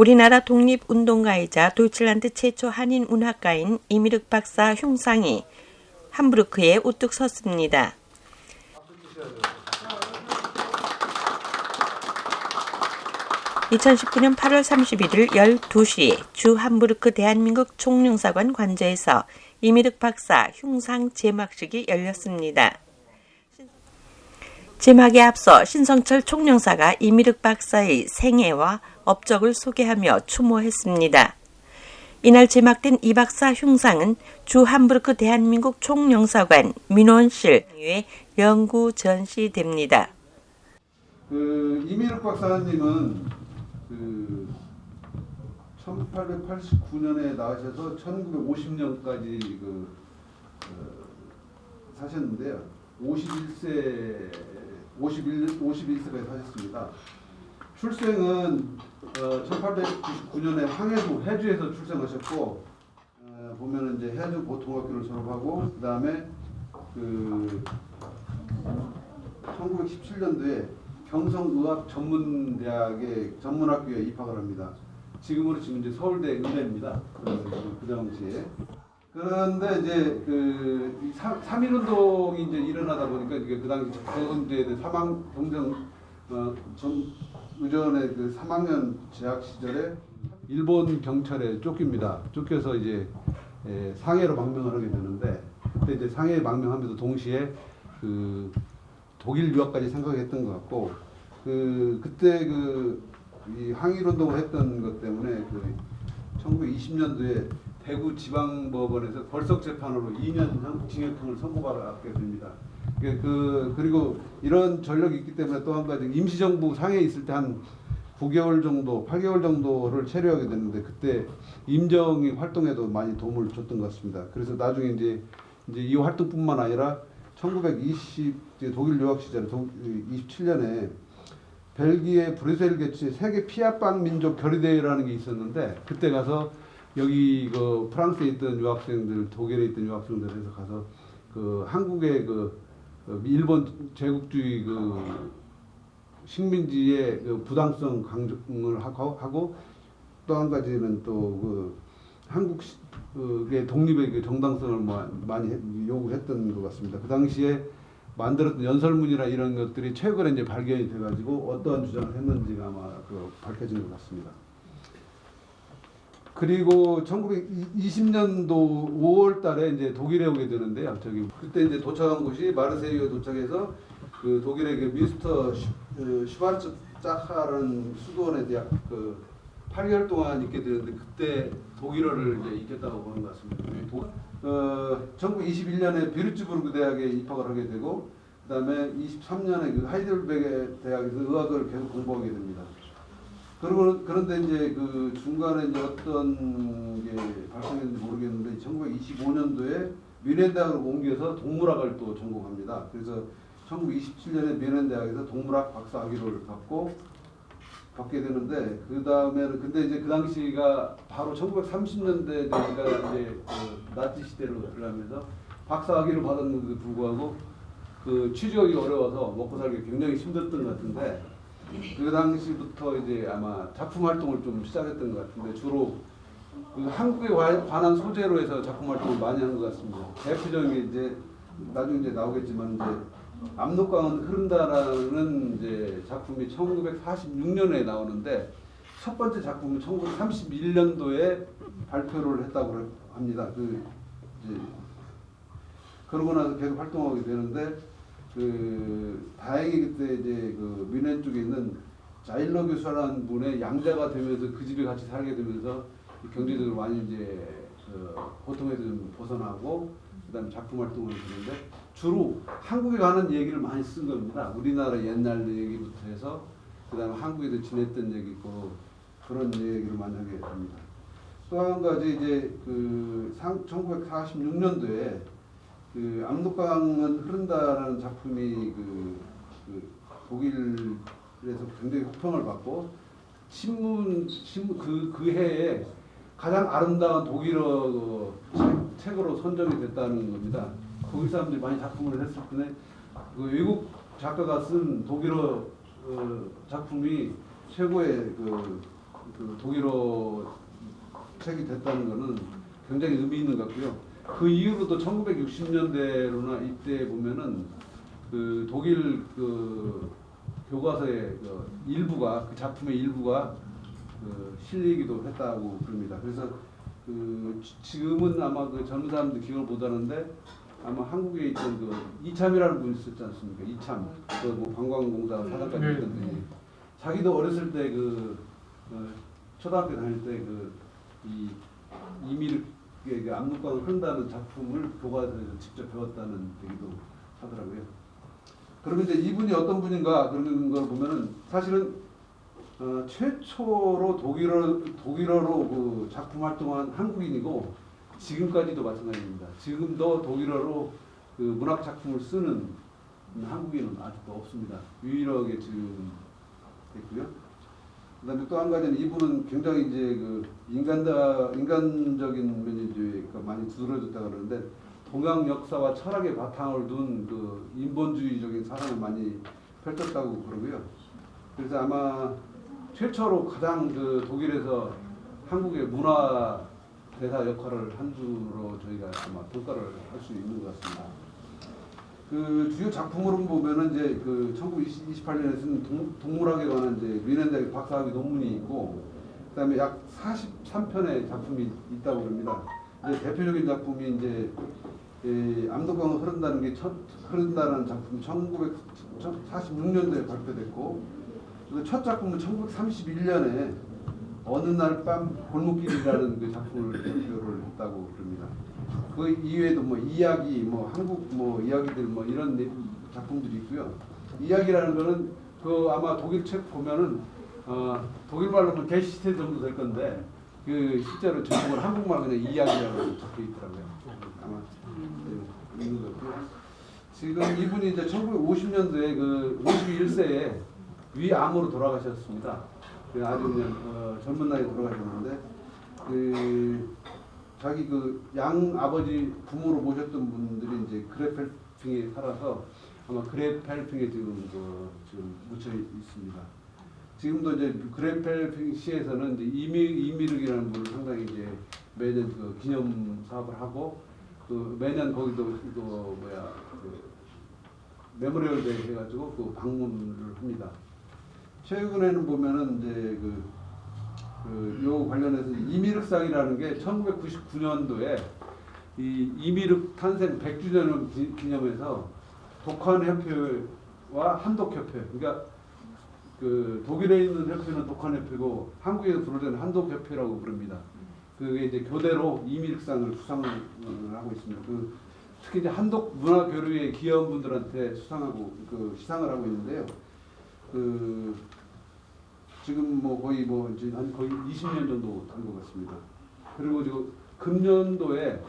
우리나라 독립운동가이자 도이칠란드 최초 한인 운학가인 이미륵 박사 흉상이 함부르크에 우뚝 섰습니다. 2019년 8월 31일 12시 주 함부르크 대한민국 총영사관 관저에서 이미륵 박사 흉상 제막식이 열렸습니다. 제막에 앞서 신성철 총영사가 이미륵 박사의 생애와 업적을 소개하며 추모했습니다. 이날 제막된 이 박사 흉상은 주 함부르크 대한민국 총영사관 민원실에 영구 전시됩니다. 이미륵 박사님은 1889년에 나오셔서 1950년까지 사셨는데요. 51세까지 사셨습니다. 출생은 1899년에 황해도 해주에서 출생하셨고, 보면은 이제 해주 보통학교를 졸업하고, 그 다음에 1917년도에 경성의학 전문대학의 전문학교에 입학을 합니다. 지금 이제 서울대 의대입니다. 그 당시에. 그런데 이제 3.1운동이 이제 일어나다 보니까 그 당시 이제 사망 경정 의전의 3학년 재학 시절에 일본 경찰에 쫓깁니다. 쫓겨서 이제 상해로 망명을 하게 되는데, 그때 이제 상해에 망명하면서 동시에 독일 유학까지 생각했던 것 같고, 그때 이 항일운동을 했던 것 때문에 1920년도에 대구 지방법원에서 벌석 재판으로 2년 징역형을 선고받게 됩니다. 그리고 이런 전력이 있기 때문에 또 한 가지 임시정부 상해에 있을 때 한 9개월 정도, 8개월 정도를 체류하게 됐는데, 그때 임정이 활동에도 많이 도움을 줬던 것 같습니다. 그래서 나중에 이제 이 활동뿐만 아니라 1920 독일 유학 시절에 27년에 벨기에 브뤼셀 개최 세계 피아빵 민족 결의대회라는 게 있었는데, 그때 가서 여기 프랑스에 있던 유학생들, 독일에 있던 유학생들 해서 가서 한국의 일본 제국주의 식민지의 부당성 강조를 하고, 또 한 가지는 또 한국의 독립의 정당성을 많이 요구했던 것 같습니다. 그 당시에 만들었던 연설문이나 이런 것들이 최근에 이제 발견이 돼가지고 어떠한 주장을 했는지가 아마 밝혀진 것 같습니다. 그리고 1920년도 5월달에 이제 독일에 오게 되는데요. 그때 이제 도착한 곳이 마르세유에 도착해서 독일의 미스터 슈바르츠자하라는 수도원에 대학 8개월 동안 있게 되는데, 그때 독일어를 이제 익혔다고 보는 것 같습니다. 1921년에 비르츠부르크 대학에 입학을 하게 되고, 그 다음에 23년에 하이델베르게 대학에서 의학을 계속 공부하게 됩니다. 그런데 이제 중간에 이제 어떤 게 발생했는지 모르겠는데, 1925년도에 뮌헨 대학으로 옮겨서 동물학을 또 전공합니다. 그래서 1927년에 뮌헨 대학에서 동물학 박사학위를 받게 되는데, 그 다음에는 근데 이제 그 당시가 바로 1930년대 되니까 이제 나치 시대로 들어가면서 박사학위를 받았는데도 불구하고 취직하기 어려워서 먹고 살기 굉장히 힘들었던 것 같은데, 그 당시부터 이제 아마 작품 활동을 좀 시작했던 것 같은데, 주로 한국에 관한 소재로 해서 작품 활동을 많이 하는 것 같습니다. 대표적인 게 이제 나중에 이제 나오겠지만 이제 압록강은 흐른다라는 이제 작품이 1946년에 나오는데, 첫 번째 작품은 1931년도에 발표를 했다고 합니다. 이제 그러고 나서 계속 활동하게 되는데, 다행히 그때 이제 뮌헨 쪽에 있는 자일러 교수라는 분의 양자가 되면서 그 집에 같이 살게 되면서 경제적으로 많이 이제 고통에서 좀 벗어나고, 그다음에 작품 활동을 하는데 주로 한국에 관한 얘기를 많이 쓴 겁니다. 우리나라 옛날 얘기부터 해서 그다음에 한국에서 지냈던 얘기 있고, 그런 얘기를 많이 하게 됩니다. 또 한 가지 이제 1946년도에 압록강은 흐른다라는 작품이 독일에서 굉장히 호평을 받고, 신문 그 해에 가장 아름다운 독일어 책으로 선정이 됐다는 겁니다. 독일 사람들이 많이 작품을 했을 때 외국 작가가 쓴 독일어 작품이 최고의 그 독일어 책이 됐다는 것은 굉장히 의미 있는 것 같고요. 그 이후로도 1960년대로나 이때 보면은 그 독일 그 교과서의 그 일부가 그 작품의 일부가 그 실리기도 했다고 그럽니다. 그래서 그 지금은 아마 그 젊은 사람들 기억을 못하는데 아마 한국에 있던 그 이참이라는 분이 있었지 않습니까? 이참 그뭐 관광공사 사장까지 했던 분이 자기도 어렸을 때 그 초등학교 다닐 때 그 이 이미르의 그 압록강을 흐른다는 작품을 교과서에서 직접 배웠다는 얘기도 하더라고요. 그러면 이제 이분이 어떤 분인가 그런 걸 보면은 사실은 최초로 독일어로 그 작품 활동한 한국인이고 지금까지도 마찬가지입니다. 지금도 독일어로 그 문학 작품을 쓰는 한국인은 아직도 없습니다. 유일하게 지금 있고요. 그다음에 또 한 가지는 이분은 굉장히 이제 그 인간적인 면이 이제 많이 두드러졌다 그러는데 동양 역사와 철학의 바탕을 둔 그 인본주의적인 사상을 많이 펼쳤다고 그러고요. 그래서 아마 최초로 가장 그 독일에서 한국의 문화 대사 역할을 한 주로 저희가 아마 평가를 할 수 있는 것 같습니다. 그 주요 작품으로 보면은 이제 그 1928년에 쓴 동물학에 관한 이제 위넨대학 박사학위 논문이 있고, 그다음에 약 43편의 작품이 있다고 합니다. 이제 대표적인 작품이 이제 압록강을 흐른다는 작품이 1946년도에 발표됐고, 그리고 첫 작품은 1931년에 어느 날 밤 골목길이라는 그 작품을 발표를 했다고 그럽니다. 그 이외에도 뭐 이야기, 뭐 한국 뭐 이야기들 뭐 이런 작품들이 있고요. 이야기라는 거는 그 아마 독일 책 보면은 독일 말로 하면 게시테 정도 될 건데 그 실제로 제목은 한국말 그냥 이야기라고 적혀 있더라고요. 아마 있는 것 같고요. 지금 이분이 이제 1950년도에 그 51세에 위암으로 돌아가셨습니다. 아주 그냥 젊은 나이에 돌아가셨는데 그 자기 그 양 아버지 부모로 모셨던 분들이 이제 그레펠핑에 살아서 아마 그레펠핑에 지금 묻혀 있습니다. 지금도 이제 그레펠핑 시에서는 이제 이미륵이라는 분을 상당히 이제 매년 그 기념 사업을 하고 그 매년 거기도 그 메모리얼 데이 해가지고 그 방문을 합니다. 최근에는 보면은 이제 요 관련해서 이미륵상이라는 게 1999년도에 이 이미륵 탄생 100주년을 기념해서 독한협회와 한독협회, 그러니까 그 독일에 있는 협회는 독한협회고 한국에서 부르는 한독협회라고 부릅니다. 그게 이제 교대로 이미륵상을 수상을 하고 있습니다. 그 특히 이제 한독 문화 교류에 기여한 분들한테 수상하고 그 시상을 하고 있는데요. 그 지금 뭐 거의 이제 한 거의 20년 정도 된 것 같습니다. 그리고 지금 금년도에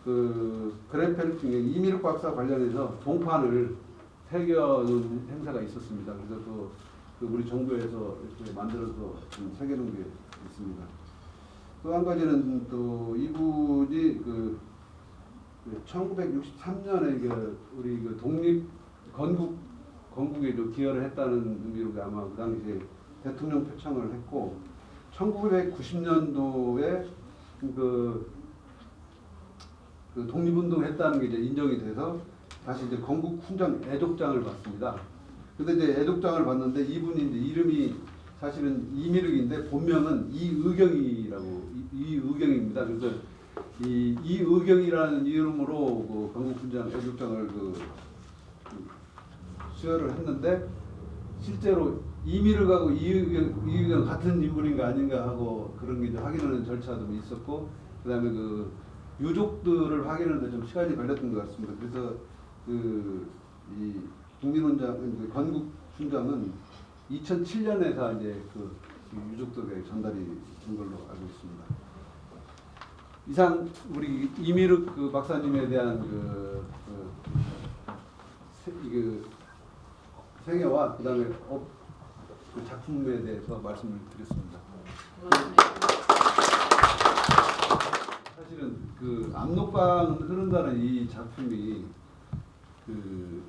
그 그레펠핑의 이미륵 박사 관련해서 동판을 새겨놓은 행사가 있었습니다. 그래서 그 우리 정부에서 이렇게 만들어서 새겨놓은 게 있습니다. 또 한 가지는 또 이분이 그 1963년에 우리 그 독립 건국에 기여를 했다는 의미로 아마 그 당시에 대통령 표창을 했고 1990년도에 그 독립운동 했다는 게 이제 인정이 돼서 다시 이제 건국 훈장 애독장을 받습니다. 근데 이제 애독장을 받는데 이분이 이제 이름이 사실은 이미륵인데 본명은 이의경입니다. 그래서 이의경이라는 이름으로 그 건국 훈장 애독장을 수여를 했는데 실제로 이미륵하고 이의경 같은 인물인가 아닌가 하고 그런 게 이제 확인하는 절차도 있었고, 그다음에 그 유족들을 확인하는데 좀 시간이 걸렸던 것 같습니다. 그래서 이 국민훈장 건국 훈장은 2007년에 다 이제 그 유족들에게 전달이 된 걸로 알고 있습니다. 이상 우리 이미륵 그 박사님에 대한 생애와 그다음에 그 작품에 대해서 말씀을 드렸습니다. 사실은 그 압록강 흐른다는 이 작품이 그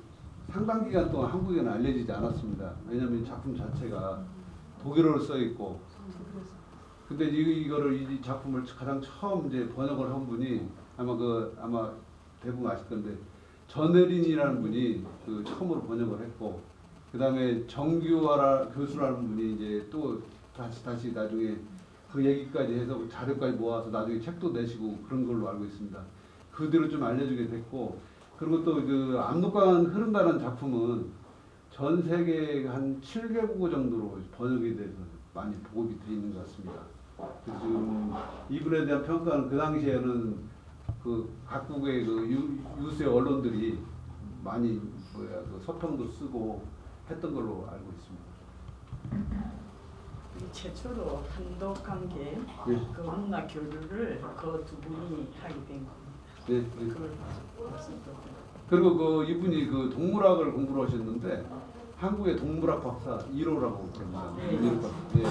상당 기간 동안 한국에는 알려지지 않았습니다. 왜냐하면 작품 자체가 독일어로 써 있고 근데 이 작품을 가장 처음 이제 번역을 한 분이 아마 대부분 아실 건데 전혜린이라는 분이 그 처음으로 번역을 했고, 그 다음에 정규화 교수라는 분이 이제 또 다시 나중에 그 얘기까지 해서 자료까지 모아서 나중에 책도 내시고 그런 걸로 알고 있습니다. 그대로 좀 알려주게 됐고, 그리고 또 그 압록강 흐른다는 작품은 전 세계 한 7개국 정도로 번역이 돼서 많이 보급이 돼 있는 것 같습니다. 그래서 지금 이분에 대한 평가는 그 당시에는 그 각국의 그 유세 언론들이 많이 그 서평도 쓰고 했던 걸로 알고 있습니다. 최초로 한독관계 네. 그 문화 교류를 그 두 분이 하게 된 겁니다. 네. 그걸 그리고 그 이분이 그 동물학을 공부를 하셨는데 한국의 동물학 박사 1호라고 그럽니다. 네.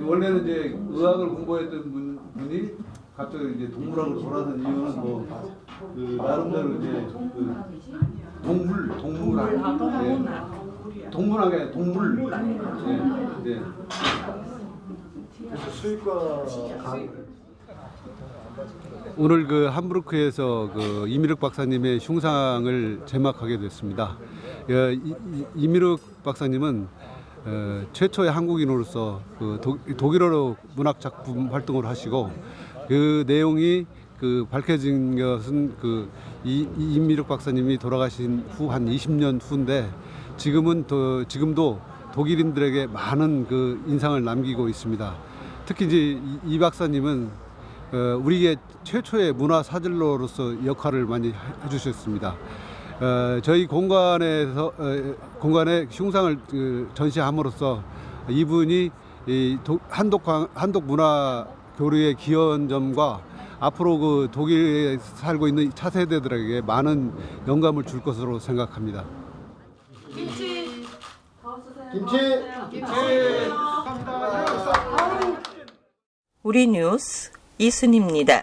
원래는 이제 의학을 공부했던 분이 갑자기 이제 동물학으로 돌아선 이유는 그 나름대로 이제 그 동물학의 동물. 네. 수의과 오늘 그 함부르크에서 그 이미륵 박사님의 흉상을 제막하게 됐습니다. 이미륵 박사님은 최초의 한국인으로서 그 독일어로 문학 작품 활동을 하시고, 그 내용이 그 밝혀진 것은 그 이미륵 박사님이 돌아가신 후 한 20년 후인데, 지금도 독일인들에게 많은 그 인상을 남기고 있습니다. 특히 이제 이 박사님은 우리의 최초의 문화 사진로로서 역할을 많이 해주셨습니다. 저희 공간에 흉상을 전시함으로써 이분이 한독 문화 교류의 기여한 점과 앞으로 그 독일에 살고 있는 차세대들에게 많은 영감을 줄 것으로 생각합니다. 김치. 우리 뉴스 이순입니다.